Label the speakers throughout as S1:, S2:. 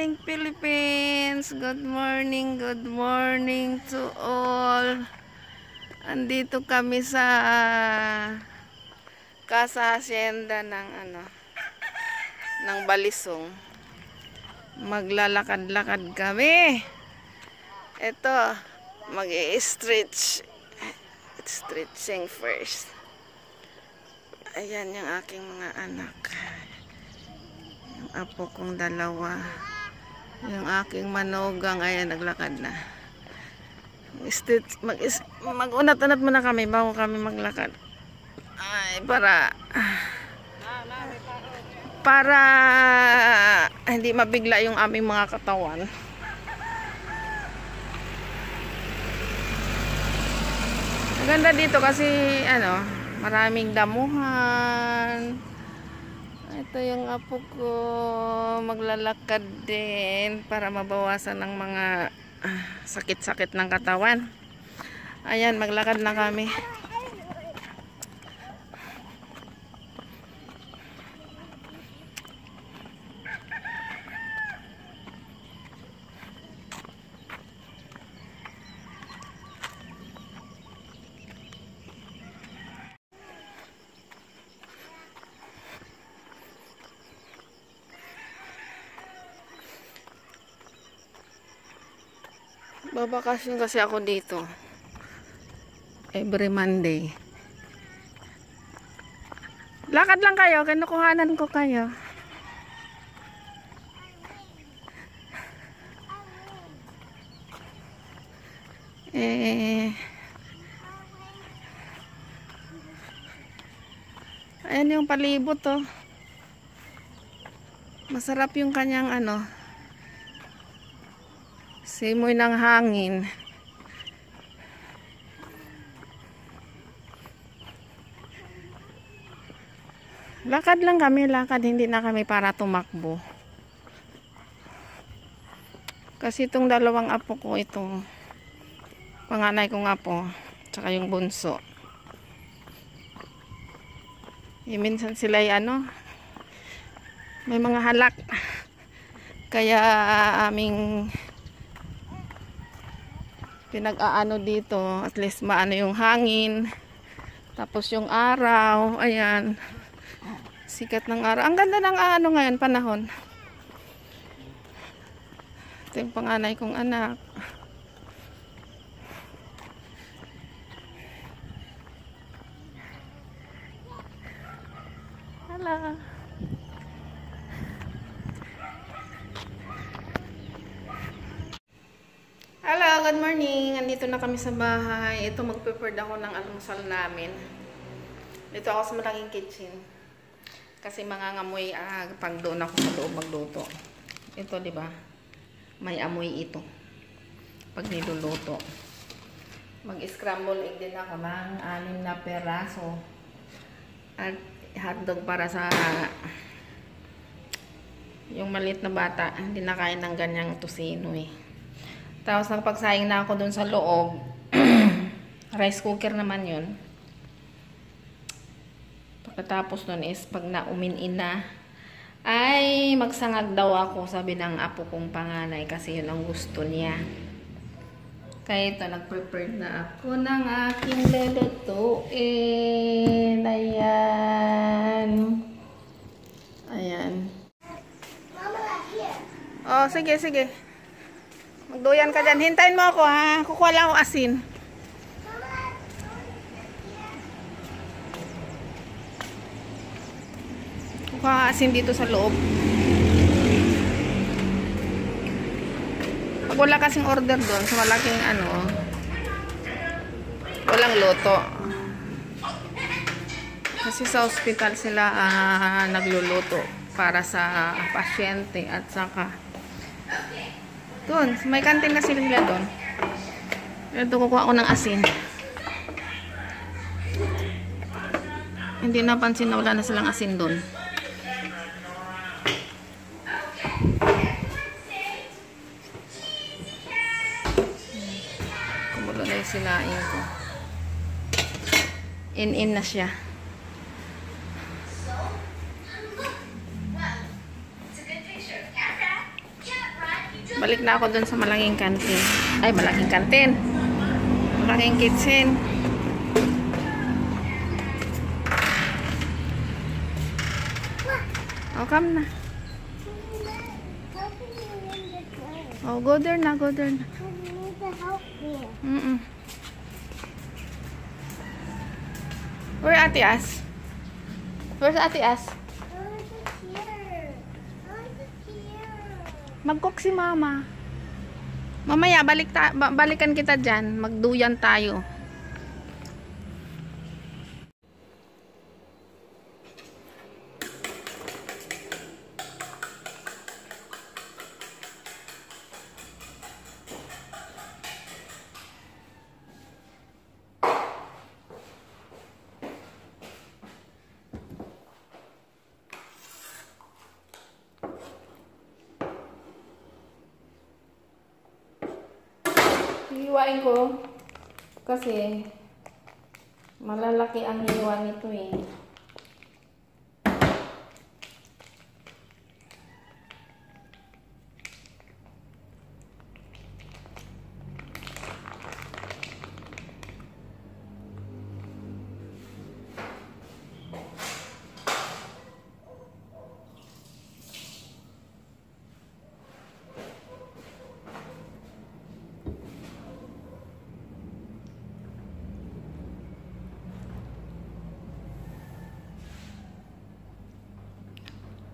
S1: morning, Philippines! Good morning to all. Andito kami sa Casa Hacienda ng Balisong. Maglalakad-lakad kami. Ito, stretching first. Ayan yung aking mga anak. Yung apo kong dalawa. Yung aking manugang, ayan, naglakad na. Mag-unat-unat muna kami bago kami maglakad. Ay, para hindi mabigla yung aming mga katawan. Maganda dito kasi maraming damuhan. Ito yung apo ko, maglalakad din para mabawasan ng mga sakit-sakit ng katawan. Ayan, maglakad na kami. Babakasyon kasi ako dito every Monday. Lakad lang kayo, kinukuhanan ko kayo. Ayan yung palibot to. Masarap yung kanyang simoy ng hangin. Lakad lang kami, hindi na kami para tumakbo. Kasi itong dalawang apo ko, itong panganay kong apo, tsaka yung bunso. Minsan sila may mga halak. Kaya aming pinag-aano dito, at least maano yung hangin, tapos yung araw, ayan, sikat ng araw. Ang ganda ng ngayon, panahon. Ito yung panganay kong anak. Hala. Hello, good morning. Andito na kami sa bahay. Ito, mag-prepare ako ng almusal namin. Dito ako sa malaking kitchen. Kasi mangangamoy pag doon ako sa loob magluto. Ito, di ba? May amoy ito. Pag niluluto. Mag-scramble egg din ako ng 6 na peraso. At hotdog para sa yung maliit na bata. Hindi na kain ng ganyang tusino eh. Tapos nagpagsaing na ako dun sa loob. Rice cooker naman yun. Pagkatapos nun is pag naumin na ay magsangag daw ako, sabi ng apo kong panganay, kasi yun ang gusto niya. Kaya ito, nag-prepare na ako ng aking lulutuin. Ayan. Ayan. Oh, sige. Magduyan ka dyan. Hintayin mo ako, ha? Kukuha lang ako asin. Kukuha asin dito sa loob. Pag wala kasing order doon, sa malaking walang loto. Kasi sa hospital sila nagluluto para sa pasyente at saka doon, may kantin kasi sila doon. Ito, kukuha ko ng asin. Hindi napansin na wala na silang asin doon. Kumulo na yung sinain ko. In na siya. Balik na ako dun sa malaking kantin. Ay, malaking kantin. Malaking kitchen. Oh, come na. Oh, go there na, go there na. Where Ate As? Where's Ate As? Mag-cook si Mama. Mamaya, balikan kita dyan. Magduyan tayo. Hiwain ko kasi malalaki ang hiwa nito eh.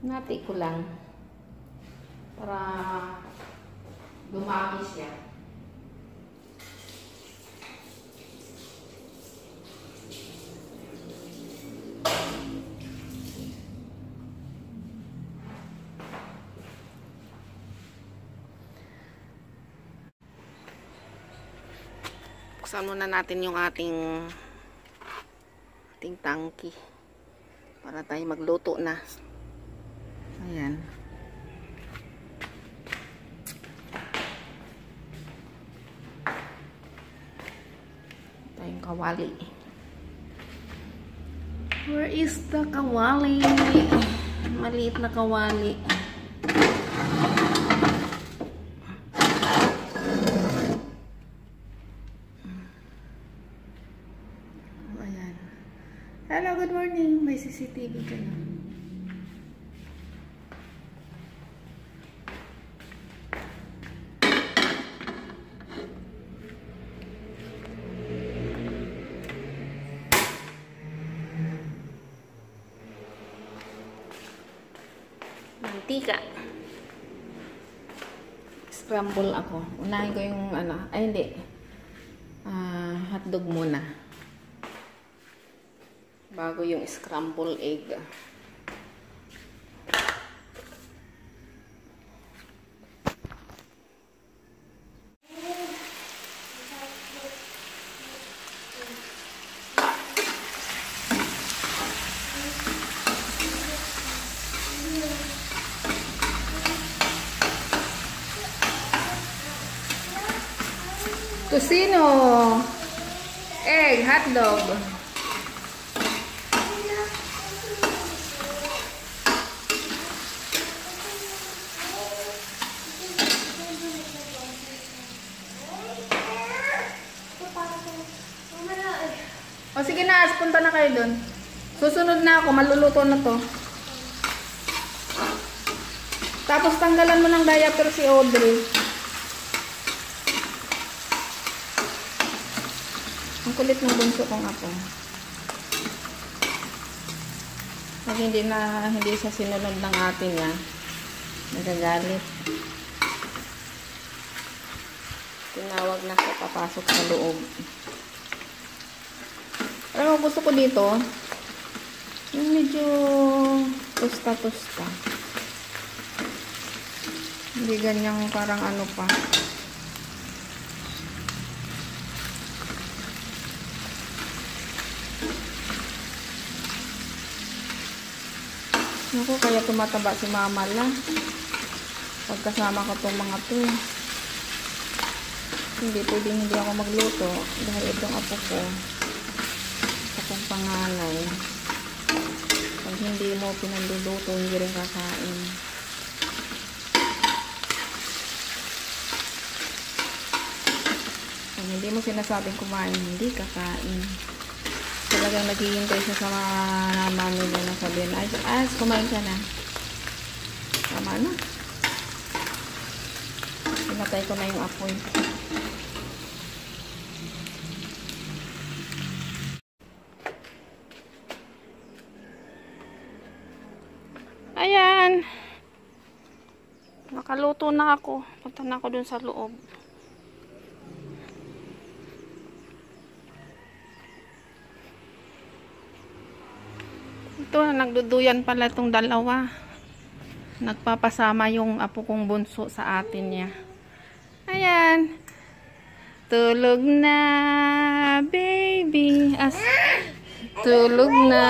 S1: Nati ko lang para dumami siya. Buksan muna natin yung ating tangki para tayo magluto na. Ayan. Ito yung kawali. Where is the kawali? Maliit na kawali. Ayan. Hello, good morning. May CCTV ka na. Mantika. Scramble ako. Unahin ko yung ay hindi. Hotdog muna. Bago yung scramble egg. Tocino, egg, hotdog. O sige na, punta na kayo dun. Susunod na ako, maluluto na to. Tapos tanggalan mo ng diaper si Audrey. Ang kulit ng bunso kong apo. Pag hindi siya sinunod ng ate niya, nagagalit. Tinawag na siya papasok sa loob. Alam mo, gusto ko dito, yung medyo tusta-tusta. Hindi ganyang parang ano pa. Naku, kaya tumataba si Mama la. Pagkasama ko itong mga to. Hindi pwedeng hindi ako magluto. Dahil itong apo ko. Akong panganay. Pag hindi mo pinanluluto, hindi rin kakain. Hindi mo sinasabing kumain, hindi kakain. Talagang naghihintay siya sa mga mami niya na sabihin, ay, kumain ka na. Tama na. Pinatay ko na yung apoy. Ayan. Nakaluto na ako. Punta na ako dun sa loob. Ito, nagduduyan pala itong dalawa. Nagpapasama yung apo kong bunso sa atin niya. Ayan. Tulog na, baby. Tulog na.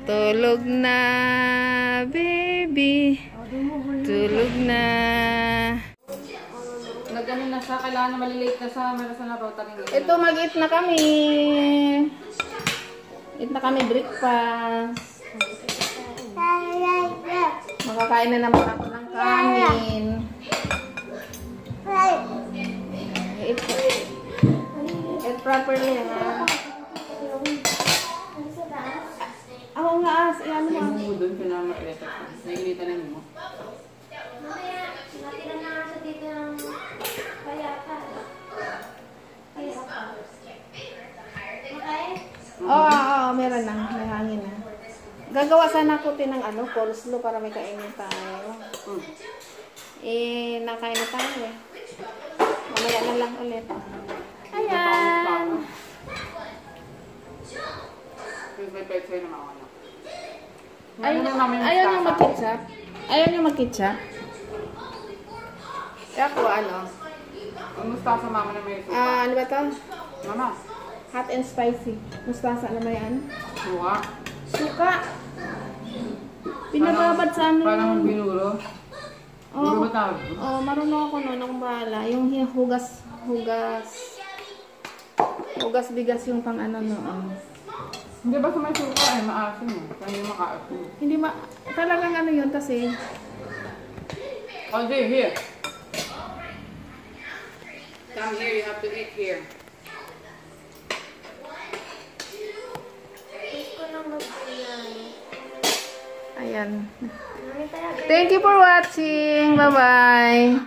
S1: Tulog na, baby. Tulog na.
S2: Nagano na siya, kailangan na malilate na sa na rotary.
S1: Ito, mag-eat na kami. Eat na kami breakfast. Makakain na naman ako ng kanin. Eat properly, ha? Ako nga, iyan mo.
S2: Yung doon, pinama-electric. Nainita na mo.
S3: Mamaya, natira na nga siya dito ng payata. Okay?
S1: Oo, meron na. May hangin na. Gagawa sana ako ng coleslaw para may kainin tayo. Nakain na tayo eh. Mamaya na lang ulit. Ayan.
S2: May pwede na mga anak.
S1: Ayaw niyo mag-ketchup? Ayaw niyo mag-ketchup? Kaya ako
S2: Ang mustasa mama na may suka.
S1: ano ba ito?
S2: Mama.
S1: Hot and spicy. Mustasa na ba yan?
S2: Suka.
S1: Suka. Pinababad sa amin.
S2: Parang binuro. Binuro ba tawag?
S1: Marunong ako noon. Akong bahala. Yung hugas bigas yung pang noon.
S2: Hindi ba sa may suka ay maasim eh. Kaya hindi makaasim.
S1: Hindi talagang yun kasi.
S2: Okay, here. Come here, you have to eat here.
S3: Gusto ko lang mag-iyan.
S1: Ayan.
S3: Mami, talaga.
S1: Thank you for watching. Bye-bye.